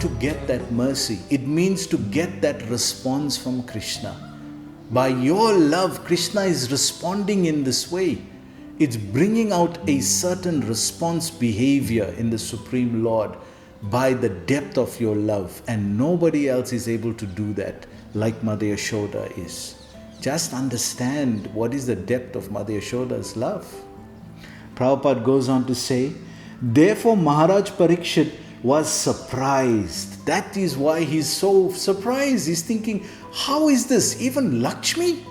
to get that mercy. It means to get that response from Krishna. By your love, Krishna is responding in this way. It's bringing out a certain response behavior in the Supreme Lord by the depth of your love. And nobody else is able to do that like Mother Yashoda is. Just understand what is the depth of Mother Yashoda's love. Prabhupada goes on to say, therefore Maharaj Parikshit was surprised. That is why he's so surprised. He's thinking, how is this? Even Lakshmi,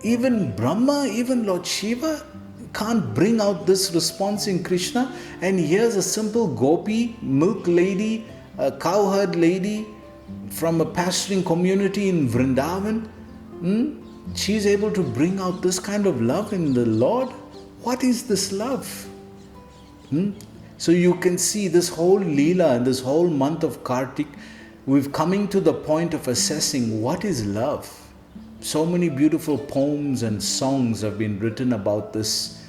even Brahma, even Lord Shiva can't bring out this response in Krishna. And here's a simple gopi, milk lady, a cowherd lady from a pasturing community in Vrindavan. She's able to bring out this kind of love in the Lord. What is this love? So you can see this whole Leela and this whole month of Kartik, we're coming to the point of assessing what is love. So many beautiful poems and songs have been written about this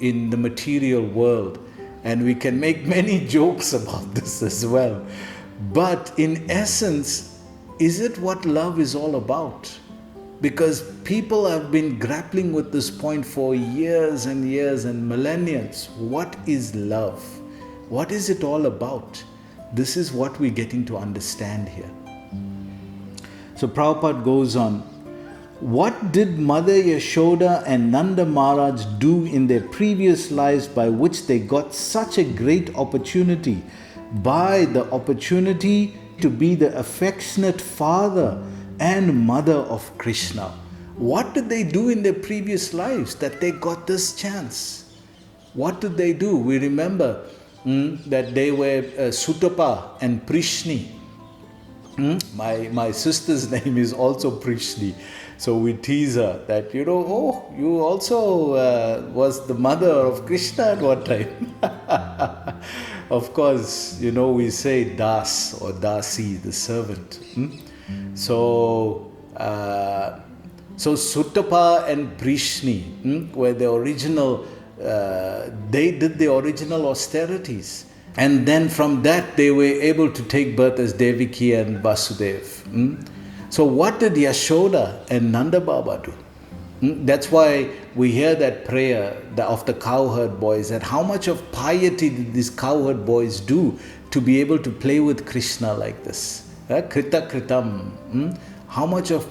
in the material world. And we can make many jokes about this as well. But in essence, is it what love is all about? Because people have been grappling with this point for years and years and millennia. What is love? What is it all about? This is what we're getting to understand here. So Prabhupada goes on, what did Mother Yashoda and Nanda Maharaj do in their previous lives by which they got such a great opportunity? By the opportunity to be the affectionate father and mother of Krishna. What did they do in their previous lives that they got this chance? What did they do? We remember that they were Sutapa and Prishni. My sister's name is also Prishni. So we tease her that, you also was the mother of Krishna at one time. Of course, we say Das or Dasi, the servant. So Sutapa and Prishni were the original, they did the original austerities. And then from that they were able to take birth as Devaki and Vasudev. So what did Yashoda and Nanda Baba do? That's why we hear that prayer of the cowherd boys, that how much of piety did these cowherd boys do to be able to play with Krishna like this? Krita Kritam. How much of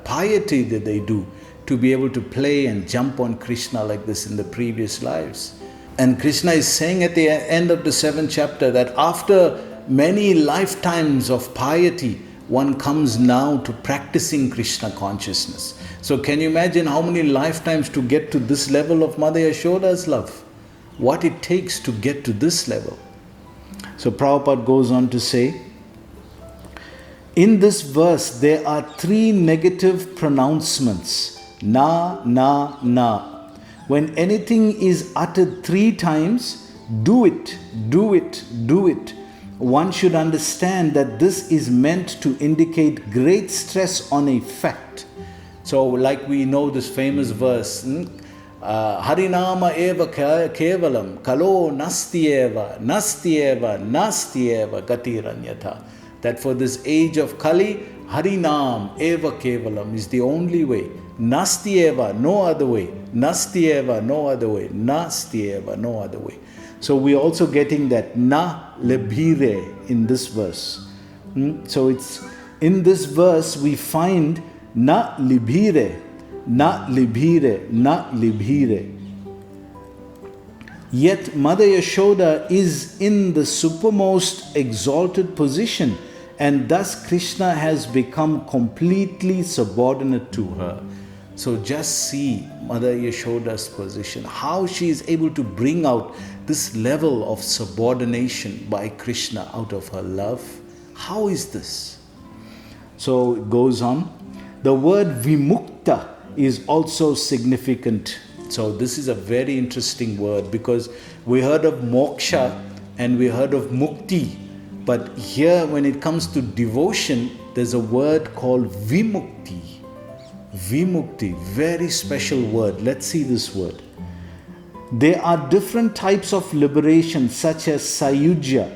piety did they do to be able to play and jump on Krishna like this in the previous lives? And Krishna is saying at the end of the 7th chapter that after many lifetimes of piety, one comes now to practicing Krishna consciousness. So can you imagine how many lifetimes to get to this level of Mother Yashoda's love? What it takes to get to this level. So Prabhupada goes on to say, in this verse there are 3 negative pronouncements. Na, na, na. When anything is uttered 3 times, do it, do it, do it. One should understand that this is meant to indicate great stress on a fact. So like we know this famous verse, Harinama eva kevalam, kalo nastieva, nastieva, nastieva gatiranyata. That for this age of Kali, Harinam eva kevalam is the only way. Nastieva, no other way. Nastieva, no other way. Nastieva, no other way. So we're also getting that na lebhire in this verse. So it's in this verse we find na libhire, na libhire, na libhire. Yet Mother Yashoda is in the supermost exalted position, and thus Krishna has become completely subordinate to her. So just see Mother Yashoda's position, how she is able to bring out this level of subordination by Krishna out of her love. How is this? So it goes on. The word vimukta is also significant. So this is a very interesting word because we heard of moksha and we heard of mukti. But here when it comes to devotion, there's a word called vimukti. Vimukti, very special word. Let's see this word. There are different types of liberation such as sayujya,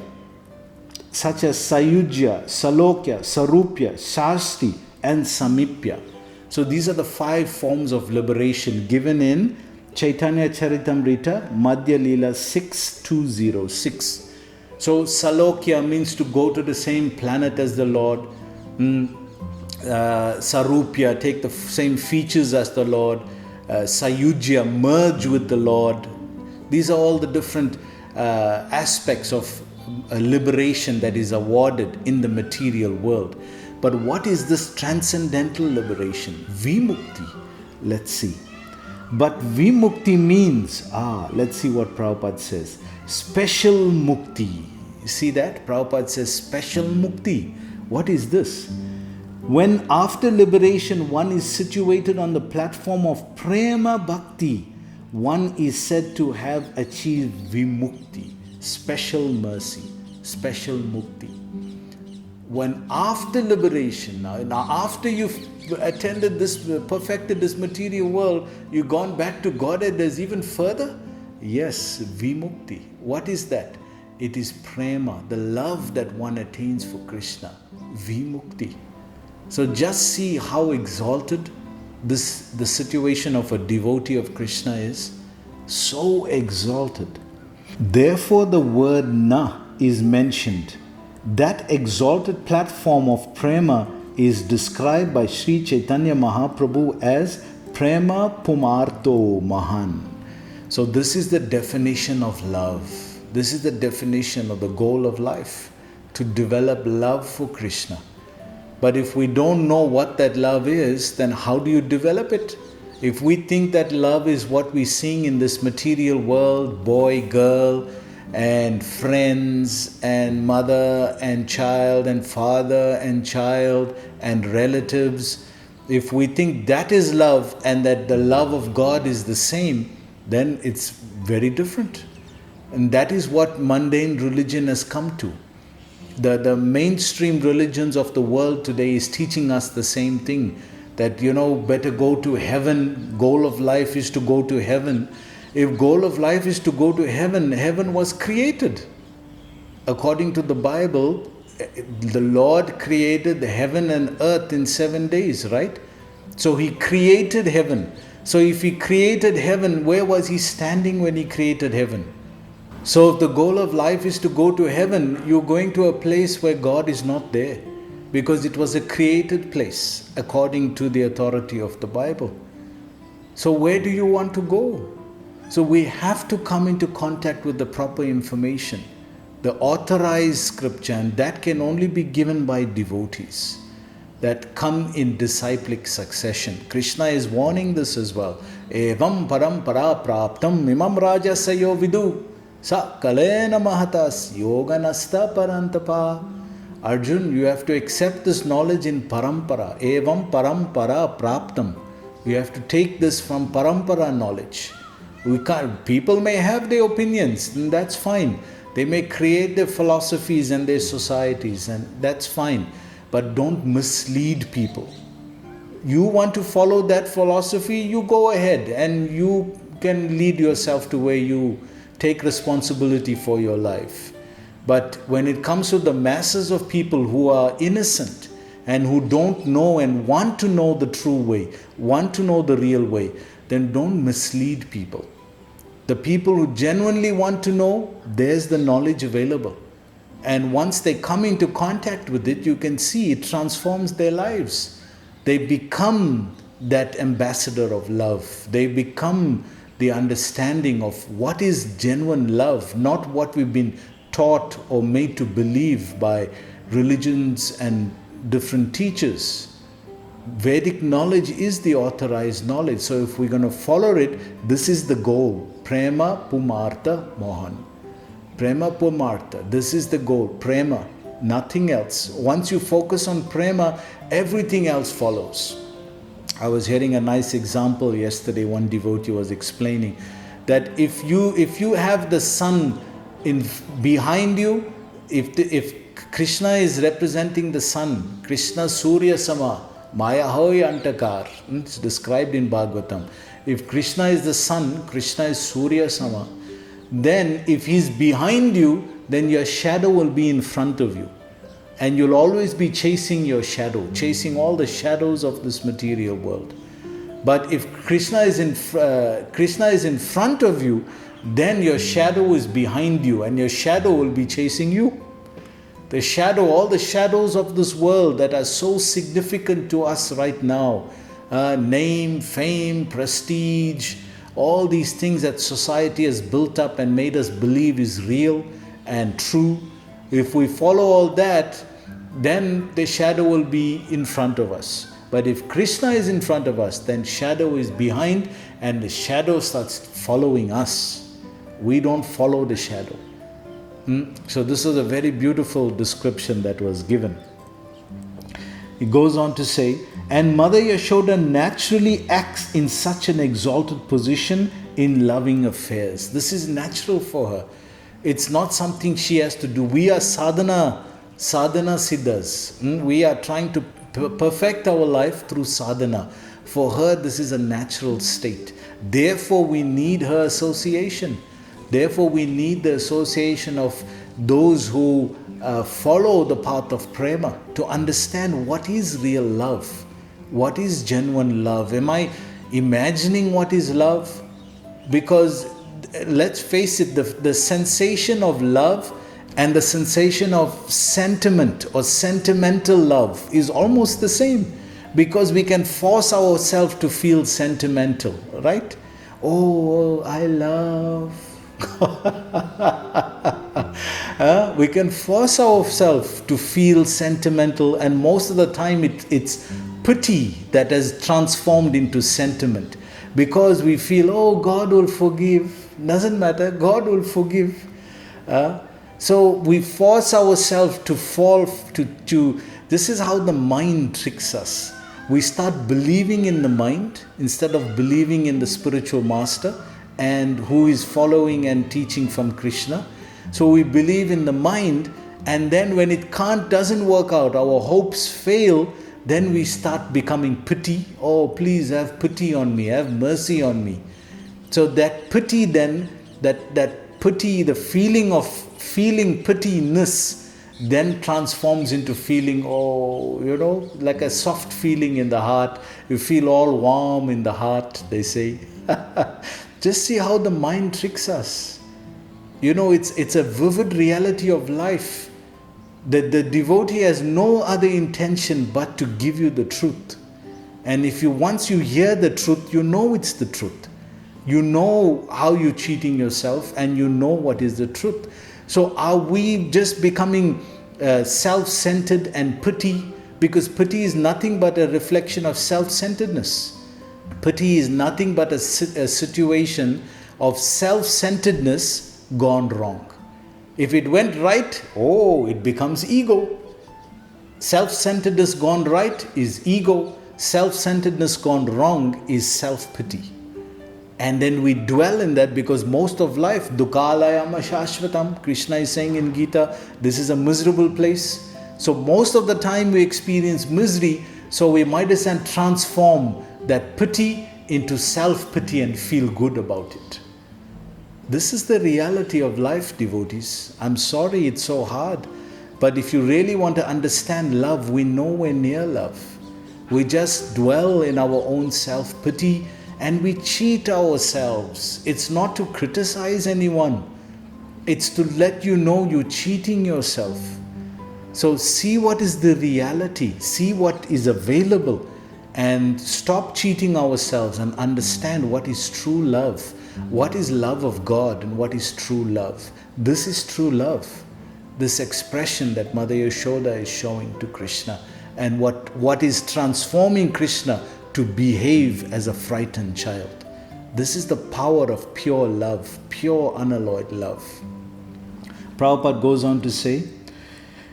such as Sayujya, Salokya, Sarupya, Shasti, and Samipya. So these are the 5 forms of liberation given in Chaitanya Charitamrita, Madhya Leela 6206. So Salokya means to go to the same planet as the Lord. Sarupya, take the same features as the Lord. Sayujya, merge with the Lord. These are all the different aspects of liberation that is awarded in the material world. But what is this transcendental liberation? Vimukti. Let's see. But Vimukti means, let's see what Prabhupada says. Special Mukti. You see that? Prabhupada says special Mukti. What is this? When after liberation one is situated on the platform of Prema Bhakti, one is said to have achieved Vimukti, special mercy, special Mukti. When after liberation, now after you've attended this, perfected this material world, you've gone back to Godhead, there's even further? Yes, Vimukti. What is that? It is Prema, the love that one attains for Krishna. Vimukti. So just see how exalted the situation of a devotee of Krishna is. So exalted. Therefore the word Na is mentioned. That exalted platform of Prema is described by Sri Chaitanya Mahaprabhu as Prema Pumarto Mahan. So this is the definition of love. This is the definition of the goal of life, to develop love for Krishna. But if we don't know what that love is, then how do you develop it? If we think that love is what we sing in this material world, boy, girl, and friends, and mother, and child, and father, and child, and relatives, if we think that is love and that the love of God is the same, then it's very different. And that is what mundane religion has come to. The mainstream religions of the world today is teaching us the same thing, that better go to heaven, goal of life is to go to heaven. If goal of life is to go to heaven, heaven was created. According to the Bible, the Lord created the heaven and earth in 7 days, right? So He created heaven. So if He created heaven, where was He standing when He created heaven? So if the goal of life is to go to heaven, you're going to a place where God is not there, because it was a created place according to the authority of the Bible. So where do you want to go? So we have to come into contact with the proper information, the authorized scripture, and that can only be given by devotees that come in disciplic succession. Krishna is warning this as well. Evam parampara praptam imam raja sayo vidu sa kalena mahatas yoganasta parantapa. Arjun, you have to accept this knowledge in parampara. Evam parampara praptam. You have to take this from parampara knowledge. People may have their opinions, and that's fine. They may create their philosophies and their societies, and that's fine. But don't mislead people. You want to follow that philosophy, you go ahead, and you can lead yourself to where you take responsibility for your life. But when it comes to the masses of people who are innocent and who don't know and want to know the true way, want to know the real way, then don't mislead people. The people who genuinely want to know, there's the knowledge available. And once they come into contact with it, you can see it transforms their lives. They become that ambassador of love. They become the understanding of what is genuine love, not what we've been taught or made to believe by religions and different teachers. Vedic knowledge is the authorized knowledge. So if we're going to follow it, this is the goal. Prema Pumartha Mohan. Prema Pumartha. This is the goal. Prema. Nothing else. Once you focus on prema, everything else follows. I was hearing a nice example yesterday. One devotee was explaining that if you have the sun behind you, if Krishna is representing the sun, Krishna Surya Sama, Maya Hoy Antakar, it's described in Bhagavatam. If Krishna is the sun, Krishna is Surya Sama, then if he's behind you, then your shadow will be in front of you. And you'll always be chasing your shadow, chasing all the shadows of this material world. But if Krishna is in front of you, then your shadow is behind you, and your shadow will be chasing you. The shadow, all the shadows of this world that are so significant to us right now, name, fame, prestige, all these things that society has built up and made us believe is real and true. If we follow all that, then the shadow will be in front of us. But if Krishna is in front of us, then shadow is behind, and the shadow starts following us. We don't follow the shadow. So this is a very beautiful description that was given. He goes on to say, and Mother Yashoda naturally acts in such an exalted position in loving affairs. This is natural for her. It's not something she has to do. We are sadhana siddhas. We are trying to perfect our life through sadhana. For her, this is a natural state. Therefore, we need her association. Therefore, we need the association of those who follow the path of prema to understand what is real love, what is genuine love. Am I imagining what is love? Because let's face it, the sensation of love and the sensation of sentiment or sentimental love is almost the same, because we can force ourselves to feel sentimental, right? Oh, I love. We can force ourselves to feel sentimental, and most of the time it's pity that has transformed into sentiment, because we feel, oh, God will forgive. Doesn't matter, God will forgive. So we force ourselves to fall to this is how the mind tricks us. We start believing in the mind instead of believing in the spiritual master and who is following and teaching from Krishna. So we believe in the mind, and then when it doesn't work out, our hopes fail, then we start becoming pity. Oh, please have pity on me, have mercy on me. So that pity then, that pity, the feeling of feeling pityness then transforms into feeling, like a soft feeling in the heart. You feel all warm in the heart, they say. Just see how the mind tricks us. It's a vivid reality of life. The devotee has no other intention but to give you the truth. And once you hear the truth, you know it's the truth. You know how you're cheating yourself, and you know what is the truth. So are we just becoming self-centered and pity? Because pity is nothing but a reflection of self-centeredness. Pity is nothing but a situation of self-centeredness gone wrong. If it went right, it becomes ego. Self-centeredness gone right is ego. Self-centeredness gone wrong is self-pity. And then we dwell in that, because most of life, dukkhalayama shashvatam, Krishna is saying in Gita, this is a miserable place. So most of the time we experience misery, so we might as well transform that pity into self-pity and feel good about it. This is the reality of life, devotees. I'm sorry it's so hard, but if you really want to understand love, we're nowhere near love. We just dwell in our own self-pity and we cheat ourselves. It's not to criticize anyone. It's to let you know you're cheating yourself. So see what is the reality. See what is available. And stop cheating ourselves and understand what is true love. What is love of God and what is true love. This is true love. This expression that Mother Yashoda is showing to Krishna. And what is transforming Krishna to behave as a frightened child. This is the power of pure love, pure unalloyed love. Prabhupada goes on to say,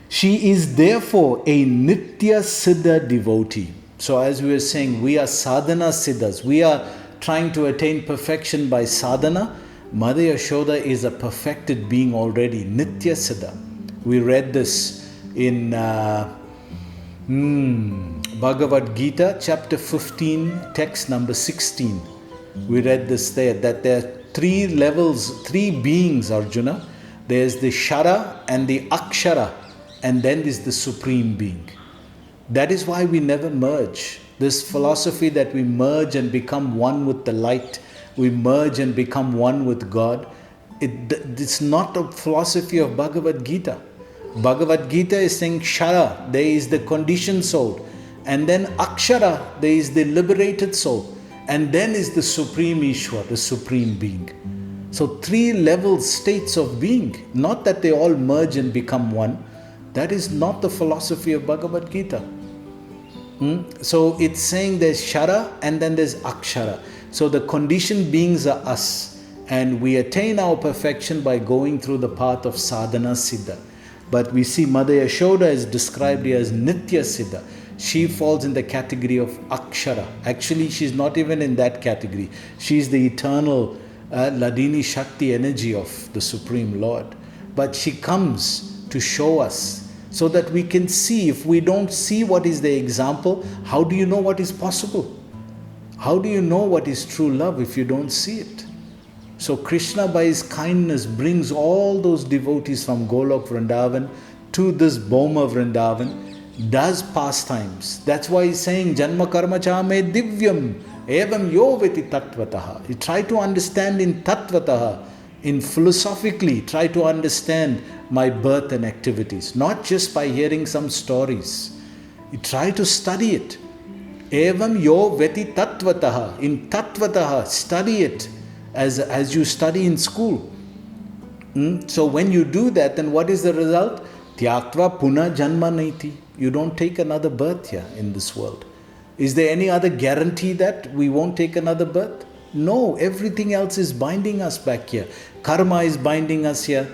she is therefore a Nitya Siddha devotee. So as we were saying, we are sadhana siddhas. We are trying to attain perfection by sadhana. Mother Yashoda is a perfected being already, Nitya Siddha. We read this in Bhagavad Gita, chapter 15, text number 16. We read this there, that there are three levels, three beings, Arjuna. There's the Shara and the Akshara, and then there's the Supreme Being. That is why we never merge. This philosophy that we merge and become one with the light, we merge and become one with God, it's not a philosophy of Bhagavad Gita. Bhagavad Gita is saying Shara, there is the conditioned soul, and then Akshara, there is the liberated soul, and then is the Supreme Ishwar, the Supreme Being. So 3 levels, states of being, not that they all merge and become one. That is not the philosophy of Bhagavad Gita. So it's saying there's Shara and then there's Akshara. So the conditioned beings are us, and we attain our perfection by going through the path of sadhana siddha. But we see Mother Yashoda is described here as Nitya Siddha. She falls in the category of Akshara. Actually, she's not even in that category. She's the eternal Ladini Shakti energy of the Supreme Lord. But she comes to show us so that we can see. If we don't see what is the example, how do you know what is possible? How do you know what is true love if you don't see it? So Krishna, by his kindness, brings all those devotees from Golok Vrindavan to this Bhoma Vrindavan, does pastimes. That's why he's saying, Janma karma cha me divyam evam yo veti tattvataha. You try to understand in tattvataha, in philosophically, try to understand my birth and activities, not just by hearing some stories. You try to study it. Evam yo veti tattvataha. In tattvataha, study it as you study in school. So when you do that, then what is the result? Tyaktva puna janma naiti. You don't take another birth here in this world. Is there any other guarantee that we won't take another birth? No, everything else is binding us back here. Karma is binding us here.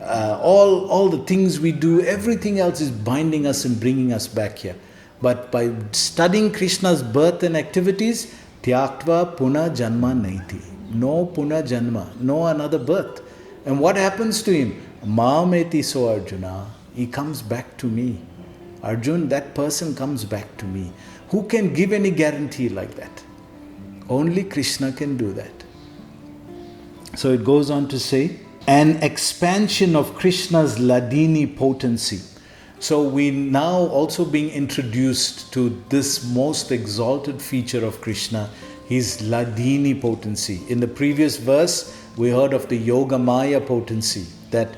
All the things we do, everything else is binding us and bringing us back here. But by studying Krishna's birth and activities, Tyaktva puna janma naiti. No puna janma, no another birth. And what happens to him? Mameti so Arjuna. He comes back to me. Arjun, that person comes back to me. Who can give any guarantee like that? Only Krishna can do that. So it goes on to say, an expansion of Krishna's Ladini potency. So we now also being introduced to this most exalted feature of Krishna, his Ladini potency. In the previous verse, we heard of the Yoga Maya potency that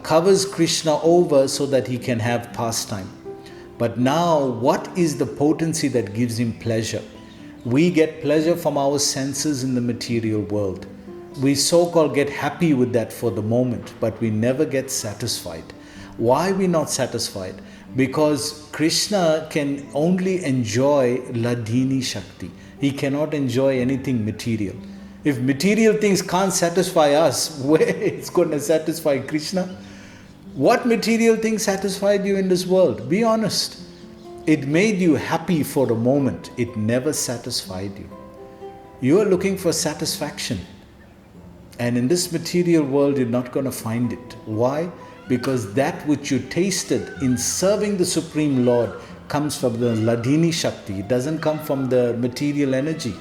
covers Krishna over so that he can have pastime. But now, what is the potency that gives him pleasure? We get pleasure from our senses in the material world. We so-called get happy with that for the moment, but we never get satisfied. Why are we not satisfied? Because Krishna can only enjoy Ladini Shakti. He cannot enjoy anything material. If material things can't satisfy us, where it's going to satisfy Krishna? What material things satisfied you in this world? Be honest. It made you happy for a moment. It never satisfied you. You are looking for satisfaction. And in this material world, you're not going to find it. Why? Because that which you tasted in serving the Supreme Lord comes from the Ladini Shakti. It doesn't come from the material energy.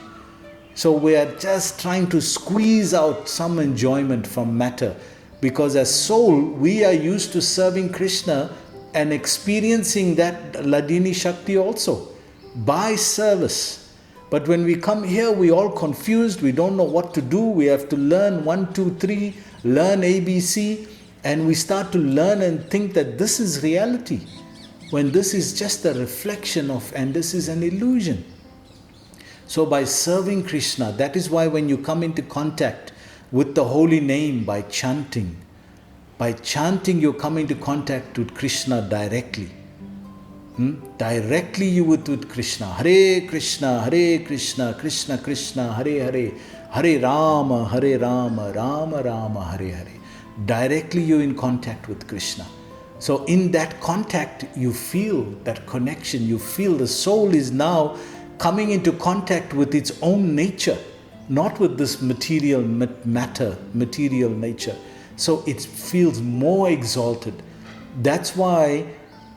So we are just trying to squeeze out some enjoyment from matter. Because as soul, we are used to serving Krishna and experiencing that Ladini Shakti also by service. But when we come here, we all confused. We don't know what to do. We have to learn 1, 2, 3, learn ABC. And we start to learn and think that this is reality. When this is just a reflection of, and this is an illusion. So by serving Krishna, that is why when you come into contact with the holy name by chanting you come into contact with Krishna directly. Directly you with Krishna. Hare Krishna, Krishna Krishna, Hare Hare, Hare Rama, Rama Rama, Hare Hare. Directly you're in contact with Krishna. So in that contact, you feel that connection. You feel the soul is now coming into contact with its own nature, not with this material matter, material nature. So it feels more exalted. That's why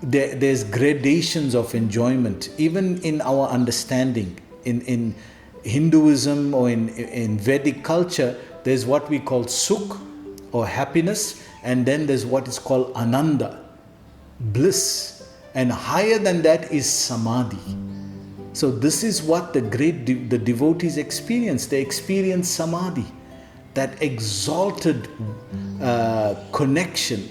there's gradations of enjoyment, even in our understanding. In Hinduism or in Vedic culture, there's what we call sukh or happiness, And then there's what is called Ananda, bliss. And higher than that is Samadhi. So this is what the devotees experience. They experience Samadhi, that exalted connection,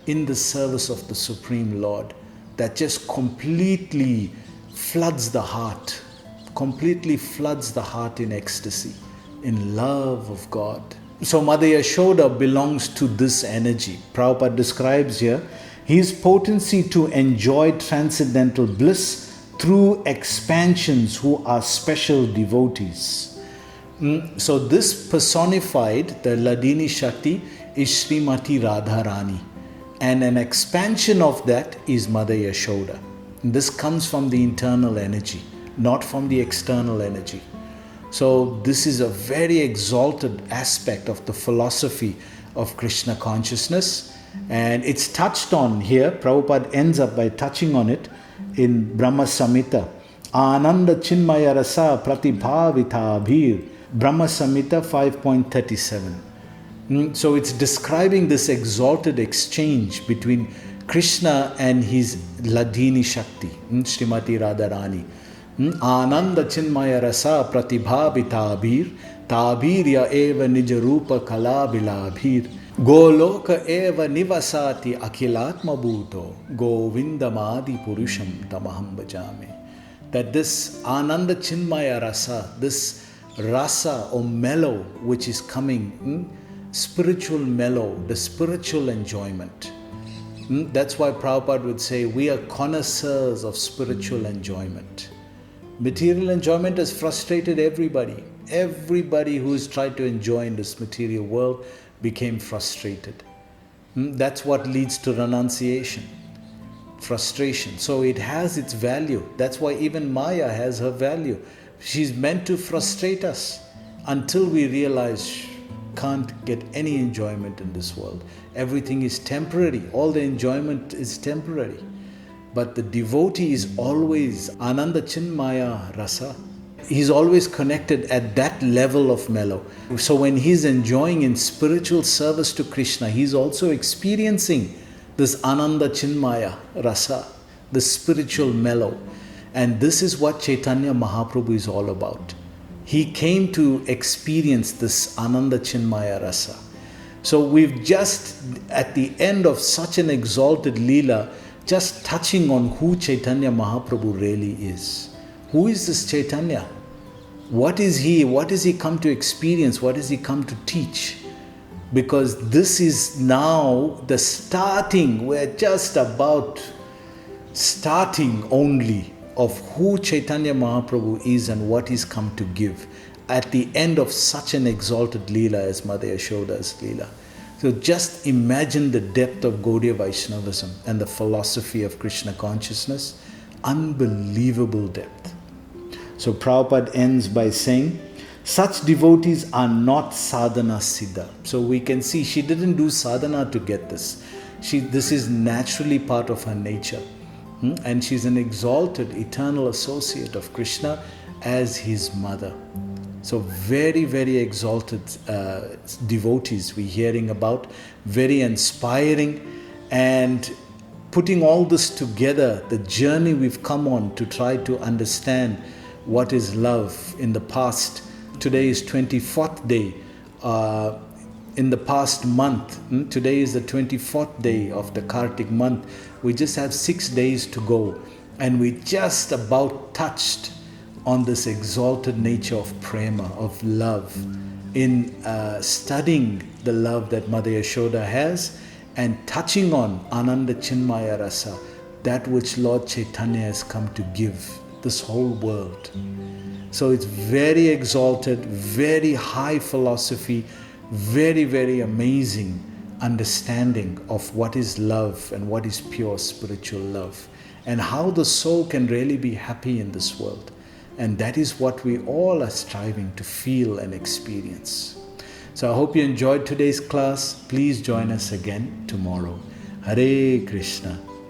in the service of the Supreme Lord, that just completely floods the heart in ecstasy, in love of God. So Mother Yashoda belongs to this energy. Prabhupada describes here his potency to enjoy transcendental bliss through expansions who are special devotees. So this personified, the Ladini Shakti, is Srimati Radharani. And an expansion of that is Mother Yashoda. This comes from the internal energy, not from the external energy. So this is a very exalted aspect of the philosophy of Krishna consciousness. And it's touched on here. Prabhupada ends up by touching on it in Brahma Samhita. Ananda Chinmaya Rasa Pratibhavita Abhir. Brahma Samhita 5.37. So it's describing this exalted exchange between Krishna and his Ladini Shakti, Srimati Radharani. Ananda Chinmaya Rasa Pratibhavita Abhir. Tabirya eva nijarupa kalabilabhir. Goloka eva nivasati akhilatma bhuto govindamadi purusham tamaham bhajame. That this Ananda Chinmaya Rasa, this rasa or mellow which is coming, spiritual mellow, the spiritual enjoyment. That's why Prabhupada would say we are connoisseurs of spiritual enjoyment. Material enjoyment has frustrated everybody. Everybody who has tried to enjoy in this material world became frustrated. That's what leads to renunciation, frustration. So it has its value. That's why even Maya has her value. She's meant to frustrate us until we realize can't get any enjoyment in this world. Everything is temporary. All the enjoyment is temporary. But the devotee is always Ananda Chinmaya Rasa. He's always connected at that level of mellow. So when he's enjoying in spiritual service to Krishna, he's also experiencing this Ananda Chinmaya Rasa, the spiritual mellow. And this is what Chaitanya Mahaprabhu is all about. He came to experience this Ananda Chinmaya Rasa. So we've just, at the end of such an exalted Leela, just touching on who Chaitanya Mahaprabhu really is. Who is this Chaitanya? What is he? What has he come to experience? What has he come to teach? Because this is now the starting, we're just about starting only of who Chaitanya Mahaprabhu is and what he's come to give at the end of such an exalted Leela as Mother Yashoda's Leela. So just imagine the depth of Gaudiya Vaishnavism and the philosophy of Krishna consciousness. Unbelievable depth. So Prabhupada ends by saying, such devotees are not sadhana siddha. So we can see she didn't do sadhana to get this. This is naturally part of her nature. And she's an exalted, eternal associate of Krishna as his mother. So very, very exalted devotees we're hearing about, very inspiring, and putting all this together, the journey we've come on to try to understand what is love in the past. Today is 24th day. In the past month, today is the 24th day of the Kartika month. We just have 6 days to go, and we just about touched on this exalted nature of prema, of love, in studying the love that Mother Yashoda has and touching on Ananda Chinmaya Rasa, that which Lord Chaitanya has come to give this whole world. So it's very exalted, very high philosophy, very, very amazing understanding of what is love and what is pure spiritual love and how the soul can really be happy in this world. And that is what we all are striving to feel and experience. So I hope you enjoyed today's class. Please join us again tomorrow. Hare Krishna.